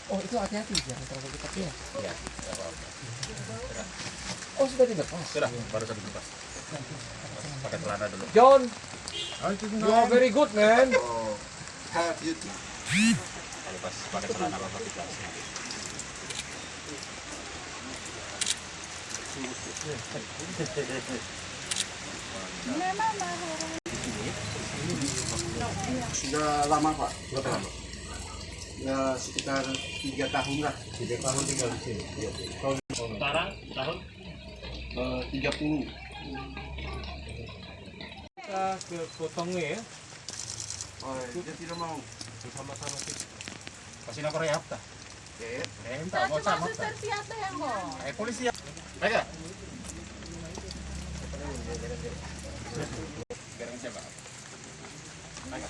Oh itu hati-hati jangan terlalu dekat ya. Iya, nggak apa-apa. Oh sudah dilepas. Sudah, baru saja dilepas. Pakai celana dulu. John, you are very good man. Oh, have you? Kalau pas pakai celana bapak dilepas. Sudah lama Pak. Berapa lama? Ya sekitar 3 tahun lah. 3 tahun tinggal di sini. Sekarang tahun 30. Kita ke potongnya ya. Oh, dia tidak mau. Bersama-sama kita. kasih nomor ya apa? Ya, Entah, mau sama. Suster siapa yang mau? Polisi ya. Baik ya? Garang siapa? Baik.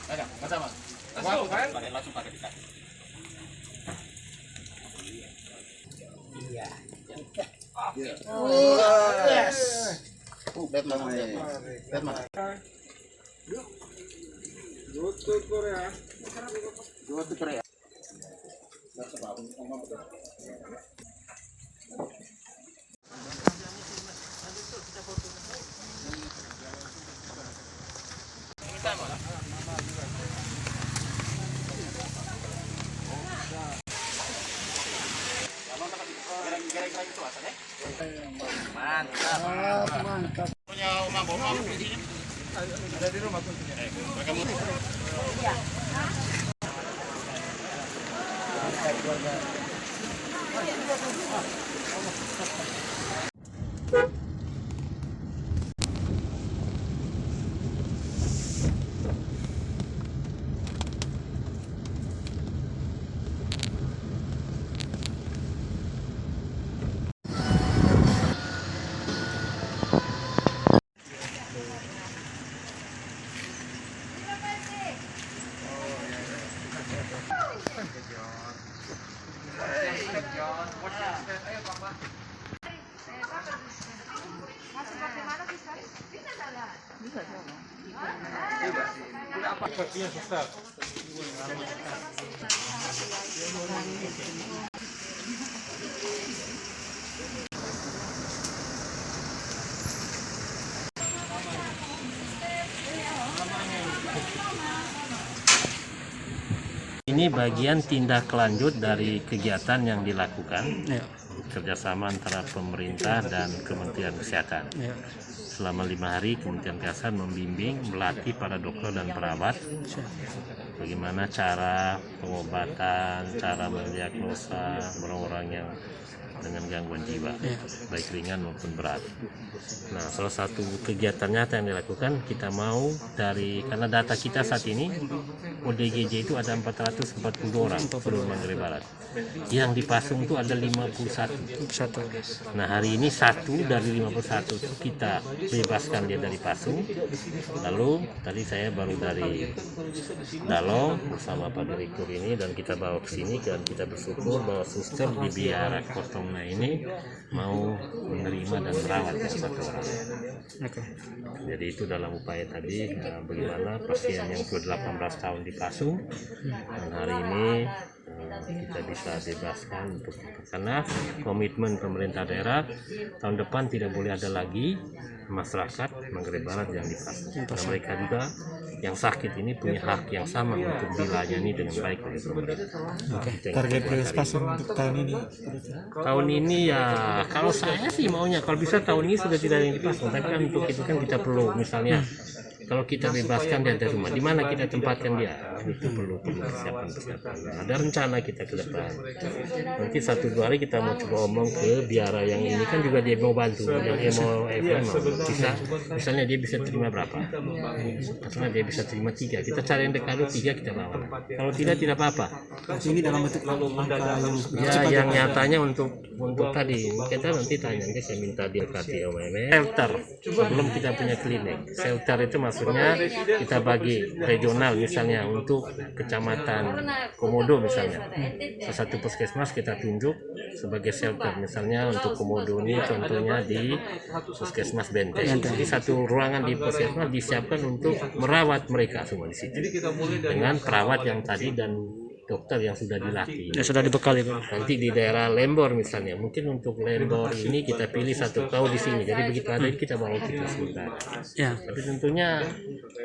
Baik, sama. Masuk kan? Langsung pakai kita. yes. Batman. Batman. Go to Korea. Mantap. Punya rumah bom di sini. Ada di rumah kuncinya. Iya, suster. Ini bagian tindak lanjut dari kegiatan yang dilakukan kerjasama antara pemerintah dan Kementerian Kesehatan. Selama 5 hari Kementerian Kesehatan membimbing, melatih para dokter dan perawat bagaimana cara pengobatan, cara mendiagnosa orang-orang yang dengan gangguan jiwa, baik ringan maupun berat. Nah, salah satu kegiatan nyata yang dilakukan, kita mau karena data kita saat ini ODGJ itu ada 440 orang seluruh Manggarai Barat. Yang dipasung itu ada 51. Nah, hari ini 1 dari 51 itu kita bebaskan dia dari pasung. Lalu tadi saya baru dari Dalong bersama Pak Direktur ini, dan kita bawa ke sini dan kita bersyukur bahwa suster di Biara Kotongna ini mau menerima dan merawat yang 1 orang. Jadi itu dalam upaya tadi bagaimana pasien yang sudah 18 tahun dipasung, dan hari ini kita bisa bebaskan untuk itu. Karena komitmen pemerintah daerah tahun depan tidak boleh ada lagi masyarakat Manggarai Barat yang dipasung. Karena mereka juga yang sakit ini punya hak yang sama untuk dilayani dengan baik oleh pemerintah. Target rilis pasung untuk tahun ini? Tahun ini ya kalau saya sih maunya kalau bisa tahun ini sudah tidak ada yang dipasung. Tapi kan untuk itu kan kita perlu misalnya kalau kita bebaskan dia dari rumah, di mana kita tempatkan dia, itu perlu persiapan. Nah, ada rencana kita ke depan. Nanti 1-2 hari kita mau coba omong ke biara yang ini kan juga dia mau bantu, yang mau bisa, misalnya dia bisa terima berapa, misalnya dia bisa terima 3, kita cari yang dekat 3 kita bawa. Kalau tidak apa-apa. Ini dalam bentuk langkah Ya, yang nyatanya untuk tadi kita nanti tanya, nanti saya minta dia kasih shelter sebelum kita punya klinik. Shelter itu maksudnya kita bagi regional, misalnya untuk kecamatan Komodo misalnya, salah satu puskesmas kita tunjuk sebagai shelter, misalnya untuk Komodo ini contohnya di puskesmas Benteng. Jadi satu ruangan di puskesmas disiapkan untuk merawat mereka semua di situ dengan perawat yang tadi dan dokter yang sudah dilatih. Ya sudah dibekali Pak. Nanti di daerah Lembor misalnya, mungkin untuk Lembor ini kita pilih satu kau di sini. Jadi begitu ada kita bawa kita sementara. Ya. Tapi tentunya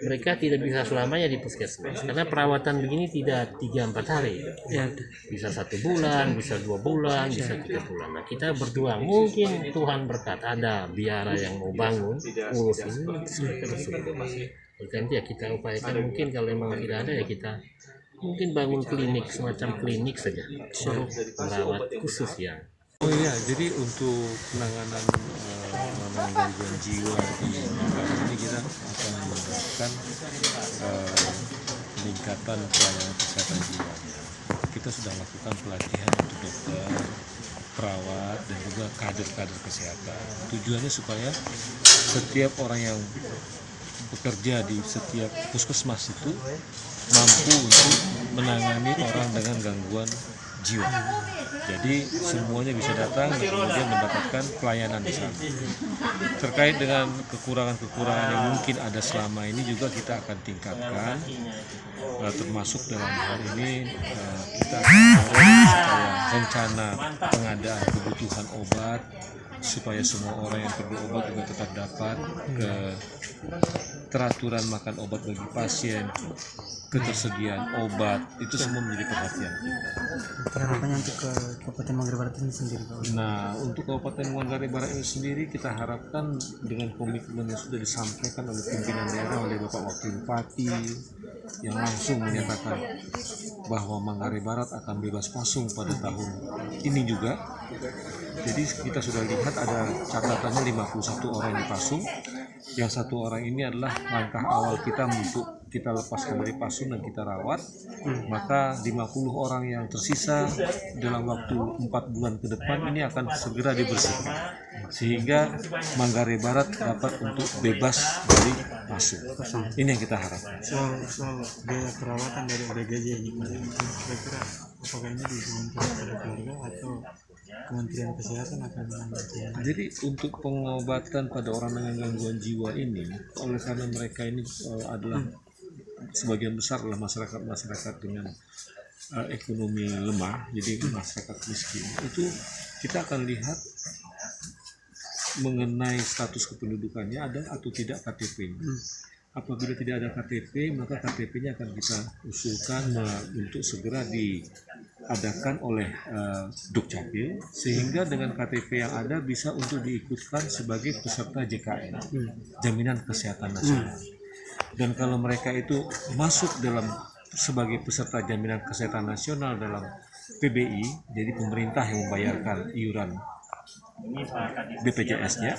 mereka tidak bisa selamanya di puskesmas karena perawatan begini tidak 3-4 hari. Ya. Bisa 1 bulan, bisa 2 bulan, bisa 3 bulan. Nah kita berdua mungkin Tuhan berkat ada biara yang mau bangun urus ini terus. Nanti ya kita upayakan mungkin kalau memang tidak ada ya kita mungkin bangun klinik, semacam klinik saja, merawat khusus ya. Oh iya, jadi untuk penanganan gangguan jiwa di masyarakat ini kita akan melakukan peningkatan pelayanan kesehatan jiwa. Kita sudah lakukan pelatihan untuk dokter, perawat, dan juga kader-kader kesehatan. Tujuannya supaya setiap orang yang bekerja di setiap puskesmas itu mampu untuk menangani orang dengan gangguan jiwa. Jadi semuanya bisa datang dan kemudian mendapatkan pelayanan di sana. Terkait dengan kekurangan-kekurangan yang mungkin ada selama ini juga kita akan tingkatkan, termasuk dalam hal ini kita akan supaya rencana pengadaan kebutuhan obat supaya semua orang yang perlu obat juga tetap dapat, keteraturan makan obat bagi pasien, ketersediaan obat, itu semua menjadi perhatian kita. Harapannya untuk ke Kabupaten Manggarai Barat ini sendiri Pak? Nah, untuk Kabupaten Manggarai Barat ini sendiri kita harapkan dengan komitmen yang sudah disampaikan oleh pimpinan daerah, oleh Bapak Wakil Bupati yang langsung menyatakan bahwa Manggarai Barat akan bebas pasung pada tahun ini juga. Jadi kita sudah lihat ada catatannya 51 orang dipasung. Yang 1 orang ini adalah langkah awal kita untuk kita lepaskan dari pasung dan kita rawat. Maka 50 orang yang tersisa dalam waktu 4 bulan ke depan ini akan segera dibersihkan sehingga Manggarai Barat dapat untuk bebas dari pasung. Ini yang kita harapkan. Soal biaya perawatan dari BGJ ini, kira-kira apakah ini ditanggung pada keluarga atau Kementerian Kesehatan akan menanggung? Jadi untuk pengobatan pada orang dengan gangguan jiwa ini, oleh karena mereka ini adalah sebagian besar adalah masyarakat dengan ekonomi lemah, jadi masyarakat miskin, itu kita akan lihat mengenai status kependudukannya ada atau tidak KTP-nya. Apabila tidak ada KTP, maka KTP-nya akan kita usulkan untuk segera diadakan oleh Dukcapil, sehingga dengan KTP yang ada bisa untuk diikutkan sebagai peserta JKN, Jaminan Kesehatan Nasional. Dan kalau mereka itu masuk dalam sebagai peserta Jaminan Kesehatan Nasional dalam PBI, jadi pemerintah yang membayarkan iuran BPJS-nya,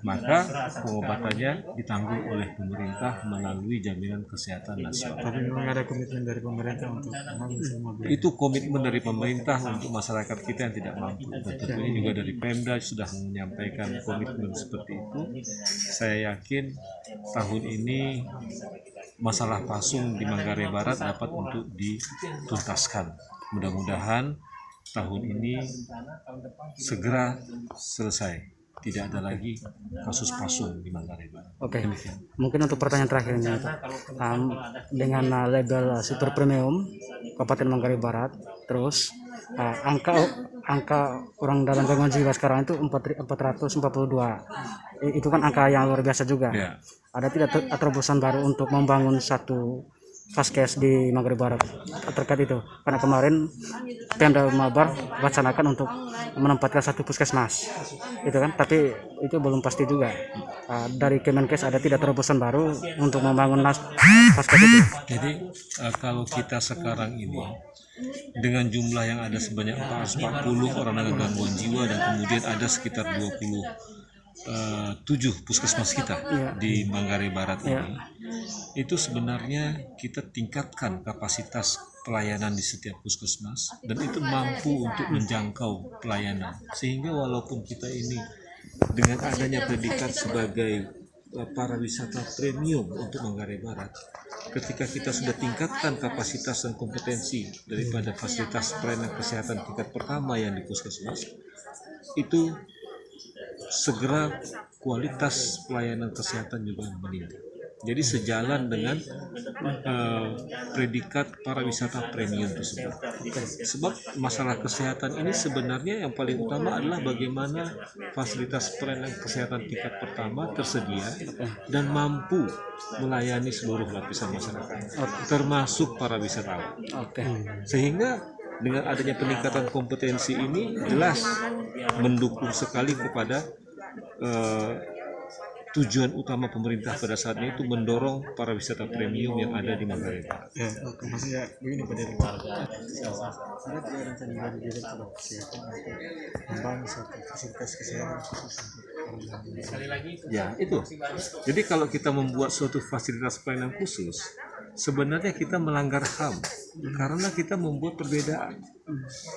maka pengobatannya ditanggung oleh pemerintah melalui Jaminan Kesehatan Nasional. Tapi memang ada komitmen dari pemerintah untuk menanggung semua biaya. Itu komitmen dari pemerintah untuk masyarakat kita yang tidak mampu. Dan tentunya juga dari Pemda sudah menyampaikan komitmen seperti itu. Saya yakin tahun ini masalah pasung di Manggarai Barat dapat untuk dituntaskan. Mudah-mudahan tahun ini segera selesai, tidak ada lagi kasus pasung di Manggarai Barat. Oke. Mungkin untuk pertanyaan terakhir ini, dengan label super premium Kabupaten Manggarai Barat, terus angka orang dalam gangguan jiwa sekarang itu 442. Itu kan angka yang luar biasa juga. Ya. Ada tidak terobosan baru untuk membangun satu Paskes di Manggarai Barat terkait itu? Karena kemarin Pemda Mabar wacanakan untuk menempatkan satu puskesmas, itu kan, tapi itu belum pasti juga. Dari Kemenkes ada tidak terobosan baru untuk membangun Paskes itu? Jadi kalau kita sekarang ini dengan jumlah yang ada sebanyak 440 orang dengan gangguan jiwa dan kemudian ada sekitar 27 puskesmas kita di Manggarai Barat ini, itu sebenarnya kita tingkatkan kapasitas pelayanan di setiap puskesmas dan itu mampu untuk menjangkau pelayanan, sehingga walaupun kita ini dengan adanya predikat sebagai pariwisata premium untuk Manggarai Barat, ketika kita sudah tingkatkan kapasitas dan kompetensi daripada fasilitas pelayanan kesehatan tingkat pertama yang di puskesmas, itu segera kualitas pelayanan kesehatan juga meningkat. Jadi sejalan dengan predikat pariwisata premium tersebut. Sebab masalah kesehatan ini sebenarnya yang paling utama adalah bagaimana fasilitas pelayanan kesehatan tingkat pertama tersedia dan mampu melayani seluruh lapisan masyarakat, termasuk para wisatawan. Sehingga dengan adanya peningkatan kompetensi ini jelas mendukung sekali kepada tujuan utama pemerintah pada saatnya itu mendorong para wisata premium yang ada di Manggarai Barat. Ya, oke. Maksudnya begini Pak Direktur. Ada juga rencana dari Direktur Kesehatan untuk membangun satu fasilitas kesehatan khusus untuk orang. Ya, itu. Jadi kalau kita membuat suatu fasilitas pelayanan khusus, sebenarnya kita melanggar HAM karena kita membuat perbedaan.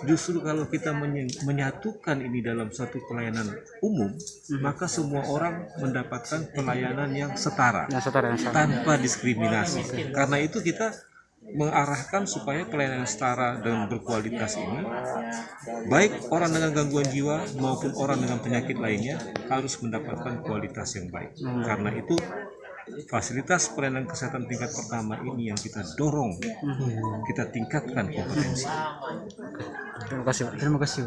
Justru kalau kita menyatukan ini dalam satu pelayanan umum, maka semua orang mendapatkan pelayanan yang setara, tanpa diskriminasi. Karena itu kita mengarahkan supaya pelayanan setara dan berkualitas ini, baik orang dengan gangguan jiwa maupun orang dengan penyakit lainnya harus mendapatkan kualitas yang baik. Karena itu fasilitas pelayanan kesehatan tingkat pertama ini yang kita dorong, kita tingkatkan kompetensi. Terima kasih.